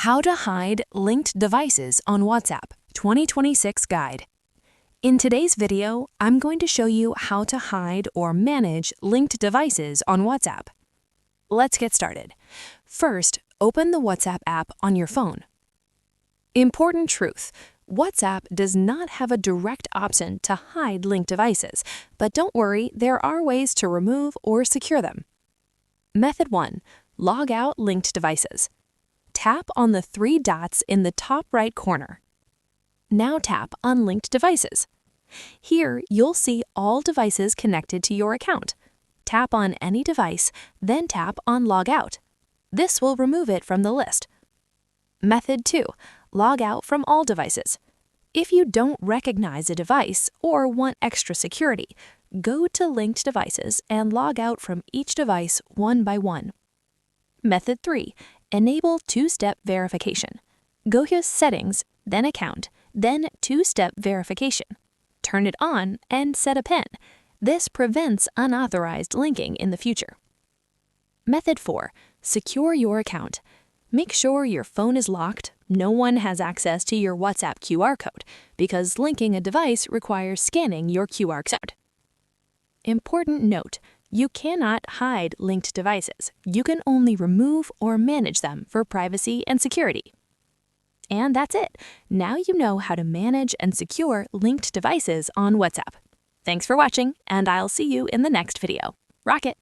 How to Hide Linked Devices on WhatsApp 2026 Guide. In today's video, I'm going to show you how to hide or manage linked devices on WhatsApp. Let's get started. First, open the WhatsApp app on your phone. Important truth: WhatsApp does not have a direct option to hide linked devices, but don't worry, there are ways to remove or secure them. Method 1. Log out linked devices. Tap on the three dots in the top right corner. Now tap on Linked Devices. Here, you'll see all devices connected to your account. Tap on any device, then tap on Log Out. This will remove it from the list. Method 2. Log out from all devices. If you don't recognize a device or want extra security, go to Linked Devices and log out from each device one by one. Method 3. Enable two-step verification. Go to Settings, then Account, then Two-Step Verification. Turn it on and set a PIN. This prevents unauthorized linking in the future. Method 4. Secure your account. Make sure your phone is locked, no one has access to your WhatsApp QR code, because linking a device requires scanning your QR code. Important note: you cannot hide linked devices. You can only remove or manage them for privacy and security. And that's it. Now you know how to manage and secure linked devices on WhatsApp. Thanks for watching, and I'll see you in the next video. Rock it!